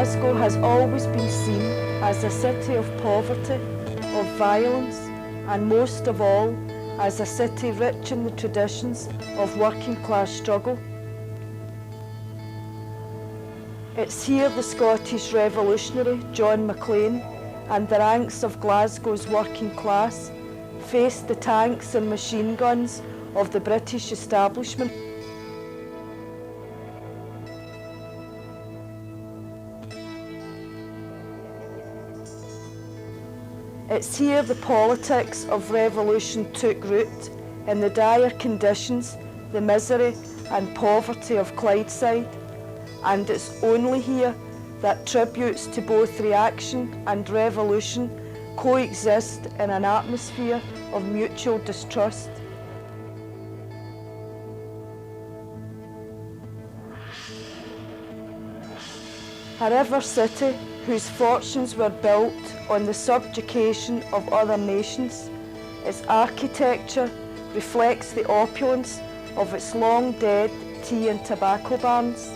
Glasgow has always been seen as a city of poverty, of violence, and most of all, as a city rich in the traditions of working class struggle. It's here the Scottish revolutionary John Maclean and the ranks of Glasgow's working class faced the tanks and machine guns of the British establishment. It's here the politics of revolution took root in the dire conditions, the misery and poverty of Clydeside, and it's only here that tributes to both reaction and revolution coexist in an atmosphere of mutual distrust. A river city whose fortunes were built on the subjugation of other nations, its architecture reflects the opulence of its long-dead tea and tobacco barns.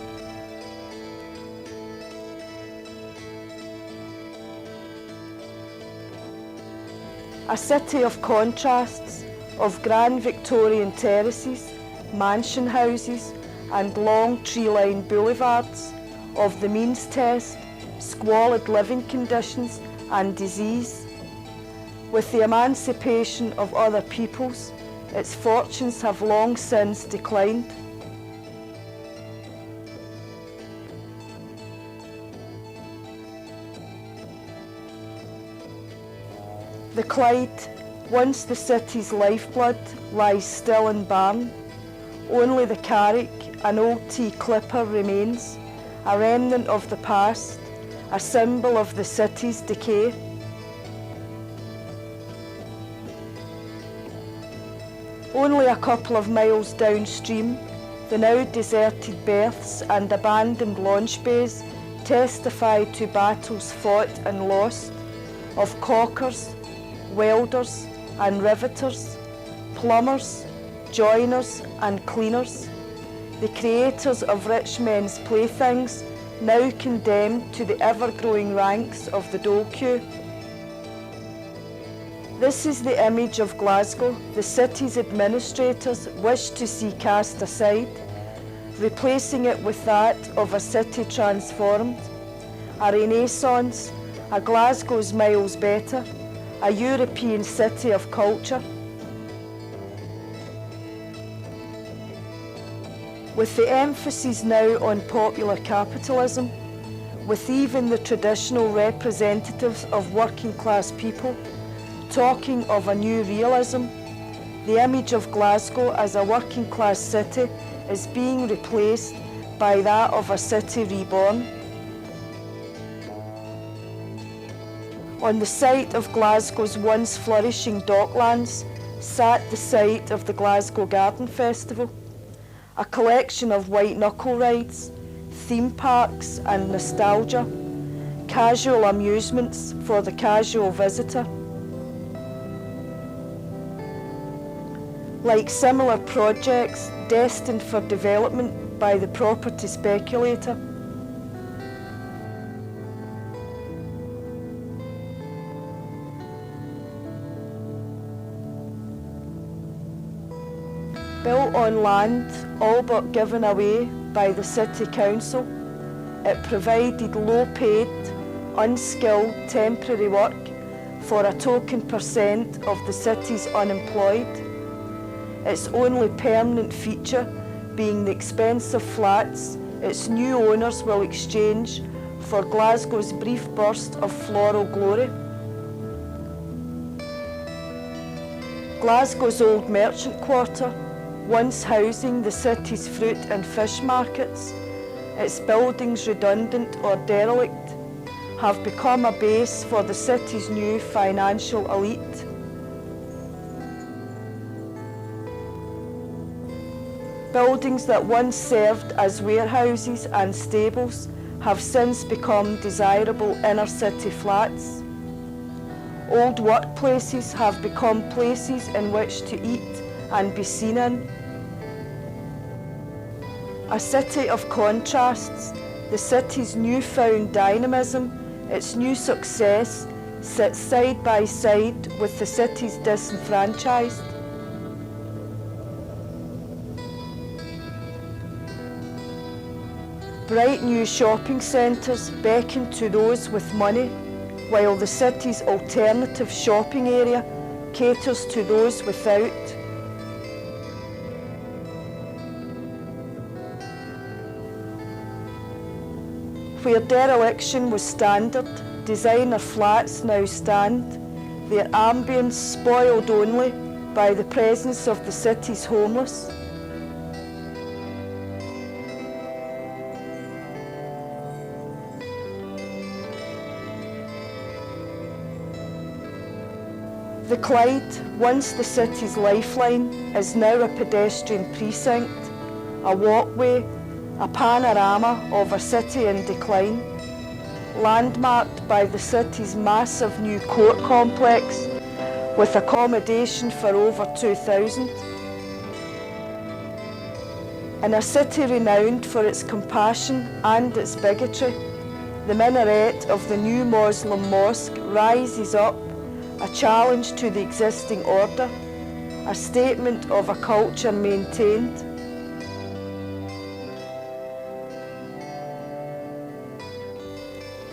A city of contrasts, of grand Victorian terraces, mansion houses and long tree-lined boulevards, of the means test, squalid living conditions and disease. With the emancipation of other peoples, its fortunes have long since declined. The Clyde, once the city's lifeblood, lies still in barn. Only the Carrick, an old tea clipper, remains, a remnant of the past, a symbol of the city's decay. Only a couple of miles downstream, the now deserted berths and abandoned launch bays testify to battles fought and lost, of caulkers, welders and riveters, plumbers, joiners and cleaners, the creators of rich men's playthings, now condemned to the ever-growing ranks of the dole queue. This is the image of Glasgow the city's administrators wish to see cast aside, replacing it with that of a city transformed, a renaissance, a Glasgow's miles better, a European city of culture. With the emphasis now on popular capitalism, with even the traditional representatives of working class people talking of a new realism, the image of Glasgow as a working class city is being replaced by that of a city reborn. On the site of Glasgow's once flourishing docklands sat the site of the Glasgow Garden Festival, a collection of white-knuckle rides, theme parks and nostalgia, casual amusements for the casual visitor. Like similar projects destined for development by the property speculator. Built on land all but given away by the City Council, it provided low-paid, unskilled temporary work for a token percent of the city's unemployed, its only permanent feature being the expensive flats its new owners will exchange for Glasgow's brief burst of floral glory. Glasgow's old merchant quarter, once housing the city's fruit and fish markets, its buildings redundant or derelict, have become a base for the city's new financial elite. Buildings that once served as warehouses and stables have since become desirable inner city flats. Old workplaces have become places in which to eat and be seen in. A city of contrasts, The city's newfound dynamism, its new success, sits side by side with the city's disenfranchised. Bright new shopping centres beckon to those with money, while the city's alternative shopping area caters to those without. Where dereliction was standard, designer flats now stand, their ambience spoiled only by the presence of the city's homeless. The Clyde, once the city's lifeline, is now a pedestrian precinct, a walkway, a panorama of a city in decline, landmarked by the city's massive new court complex with accommodation for over 2,000. In a city renowned for its compassion and its bigotry, the minaret of the new Muslim mosque rises up, a challenge to the existing order, a statement of a culture maintained.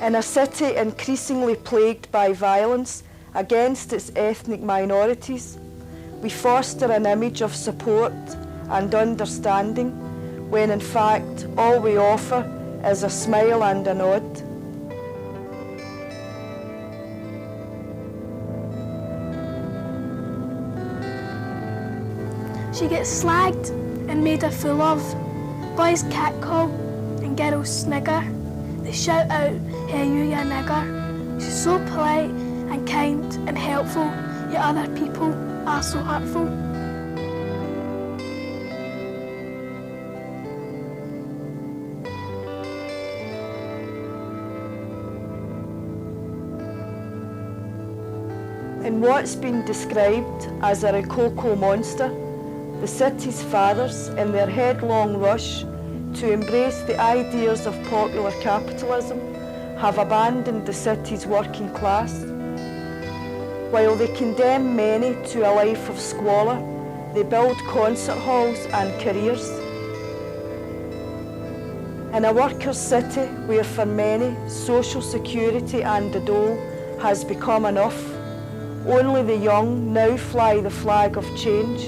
In a city increasingly plagued by violence against its ethnic minorities, we foster an image of support and understanding, when in fact all we offer is a smile and a nod. She gets slagged and made a fool of. Boys catcall and girls snigger. They shout out, "Hey you, ya nigger." She's so polite and kind and helpful, yet other people are so hurtful. In what's been described as a Rococo monster, the city's fathers, in their headlong rush to embrace the ideas of popular capitalism, have abandoned the city's working class. While they condemn many to a life of squalor, they build concert halls and careers. In a workers' city where for many social security and the dole has become enough, only the young now fly the flag of change.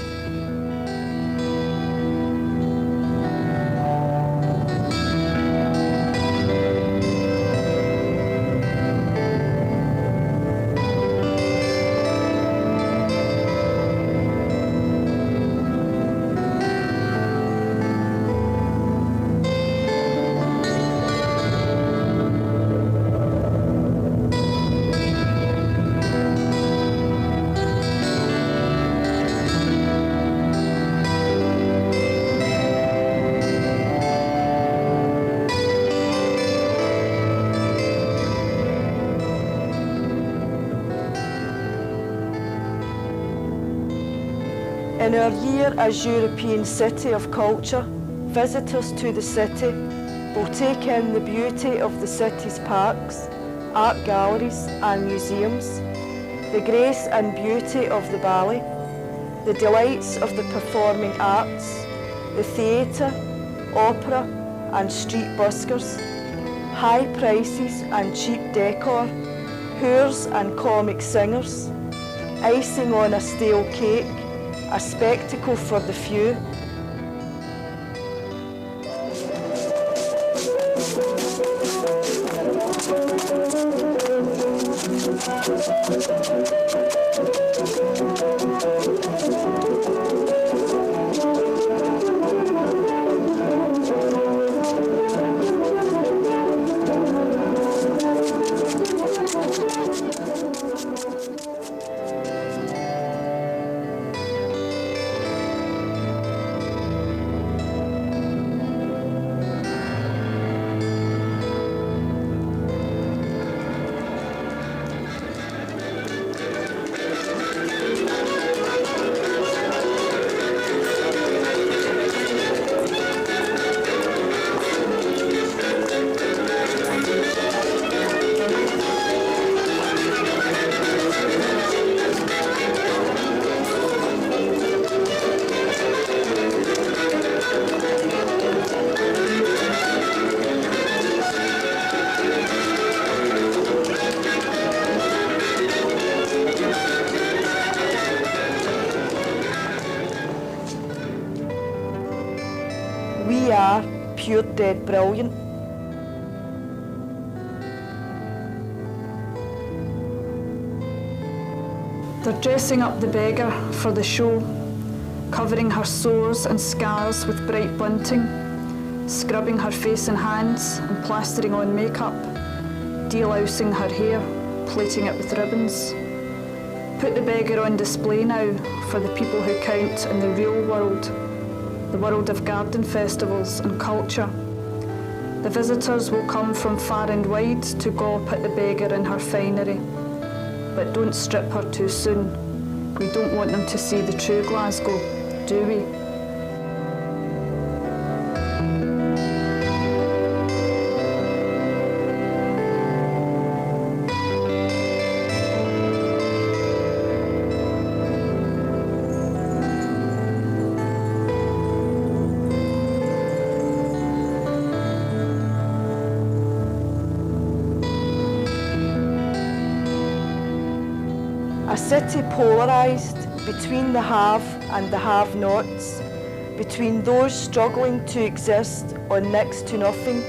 In our year as European City of Culture, visitors to the city will take in the beauty of the city's parks, art galleries and museums, the grace and beauty of the ballet, the delights of the performing arts, the theatre, opera and street buskers, high prices and cheap decor, whores and comic singers, icing on a stale cake, a spectacle for the few. pure dead brilliant. They're dressing up the beggar for the show, covering her sores and scars with bright bunting, scrubbing her face and hands and plastering on makeup, delousing her hair, plaiting it with ribbons. Put the beggar on display now for the people who count in the real world, the world of garden festivals and culture. The visitors will come from far and wide to gawp at the beggar in her finery. But don't strip her too soon. We don't want them to see the true Glasgow, do we? A city polarised between the have and the have-nots, between those struggling to exist on next to nothing,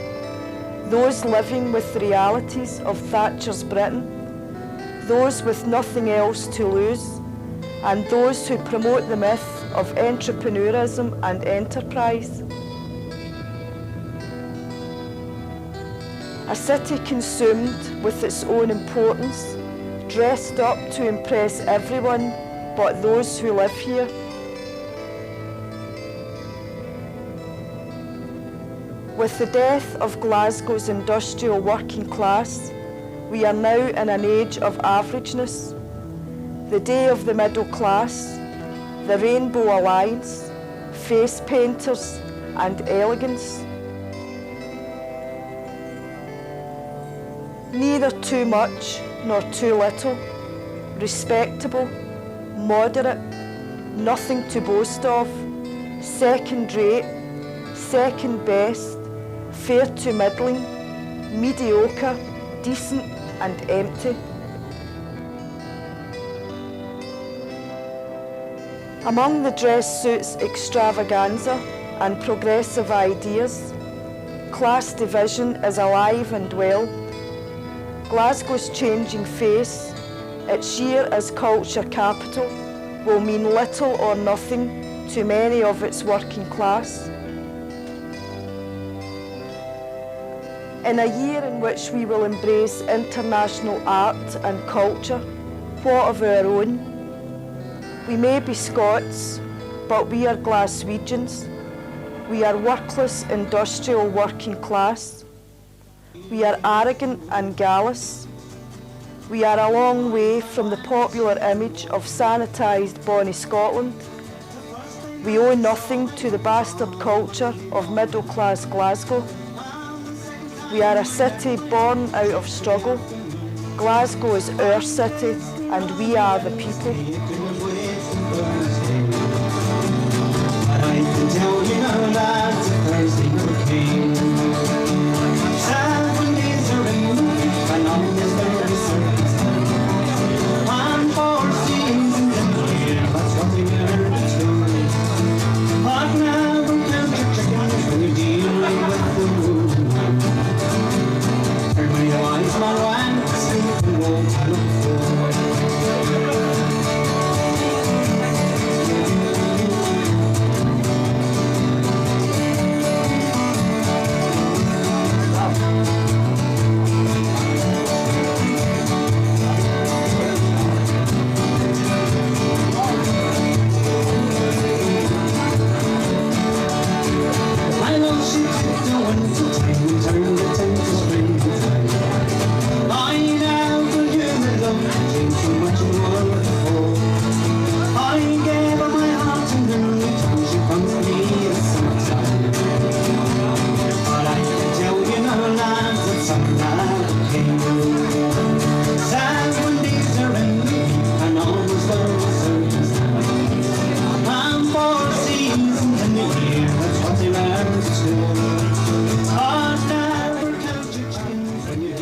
those living with the realities of Thatcher's Britain, those with nothing else to lose, and those who promote the myth of entrepreneurism and enterprise. A city consumed with its own importance, dressed up to impress everyone but those who live here. With the death of Glasgow's industrial working class, we are now in an age of averageness, the day of the middle class, the Rainbow Alliance, face painters and elegance. Neither too much nor too little, respectable, moderate, nothing to boast of, second rate, second best, fair to middling, mediocre, decent and empty. Among the dress suits extravaganza and progressive ideas, class division is alive and well. Glasgow's changing face, its year as culture capital, will mean little or nothing to many of its working class. In a year in which we will embrace international art and culture, what of our own? We may be Scots, but we are Glaswegians. We are workless industrial working class. We are arrogant and gallous. We are a long way from the popular image of sanitised bonny Scotland. We owe nothing to the bastard culture of middle-class Glasgow. We are a city born out of struggle. Glasgow is our city and we are the people. But I can tell you now that Thursday never came.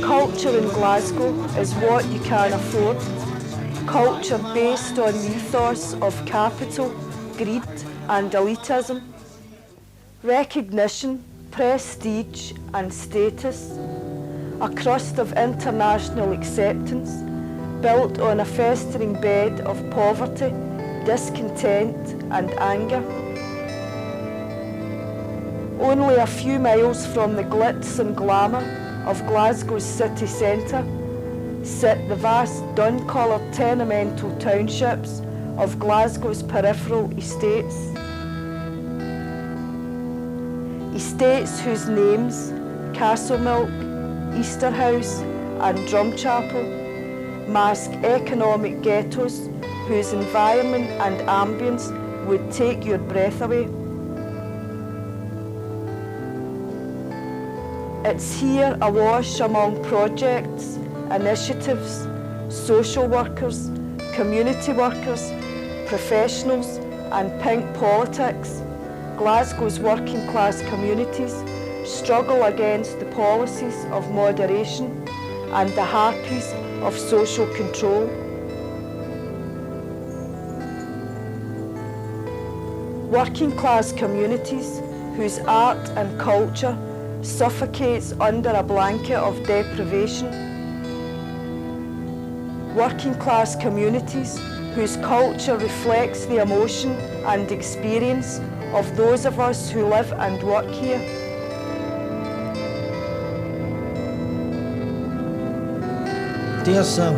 Culture in Glasgow is what you can afford. Culture based on the ethos of capital, greed and elitism. Recognition prestige and status, a crust of international acceptance built on a festering bed of poverty, discontent and anger. Only a few miles from the glitz and glamour of Glasgow's city centre sit the vast dun-coloured tenemental townships of Glasgow's peripheral estates. Estates whose names, Castlemilk, Easterhouse and Drumchapel, mask economic ghettos whose environment and ambience would take your breath away. It's here awash among projects, initiatives, social workers, community workers, professionals and pink politics, Glasgow's working class communities struggle against the policies of moderation and the harpies of social control. Working class communities whose art and culture suffocates under a blanket of deprivation. Working class communities whose culture reflects the emotion and experience of those of us who live and work here. Dear Sir,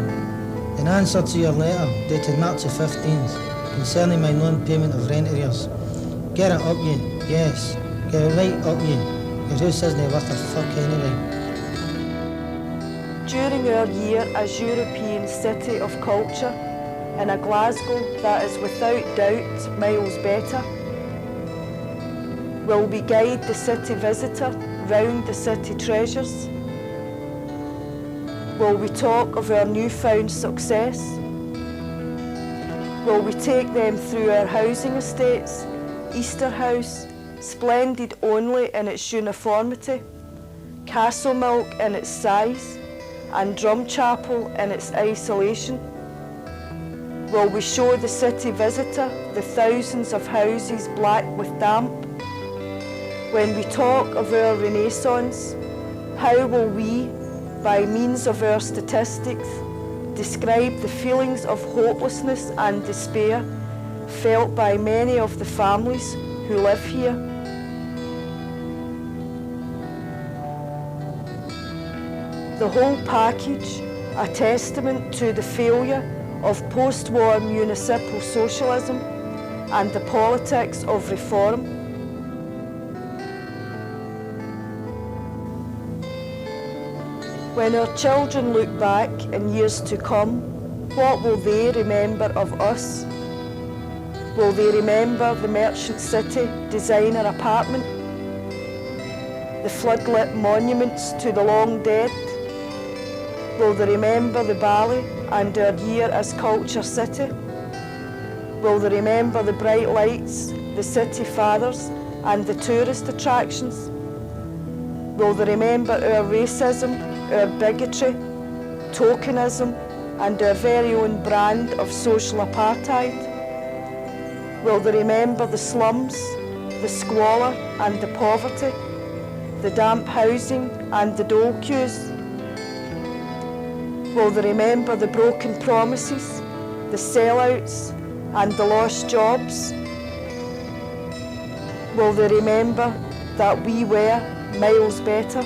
in answer to your letter dated March the 15th concerning my non-payment of rent arrears, get it up you, yes, get it right up you, your house isn't worth a fuck anyway. During our year as European City of Culture, in a Glasgow that is without doubt miles better, will we guide the city visitor round the city treasures? Will we talk of our newfound success? Will we take them through our housing estates, Easterhouse, splendid only in its uniformity, Castlemilk in its size, and Drumchapel in its isolation? Will we show the city visitor the thousands of houses black with damp? When we talk of our Renaissance, how will we, by means of our statistics, describe the feelings of hopelessness and despair felt by many of the families who live here? The whole package, a testament to the failure of post-war municipal socialism and the politics of reform. When our children look back in years to come, what will they remember of us? Will they remember the Merchant City designer apartment? The floodlit monuments to the long dead? Will they remember the ballet and our year as Culture City? Will they remember the bright lights, the city fathers and the tourist attractions? Will they remember our racism, our bigotry, tokenism and our very own brand of social apartheid? Will they remember the slums, the squalor and the poverty, the damp housing and the dole queues? Will they remember the broken promises, the sellouts and the lost jobs? Will they remember that we were miles better?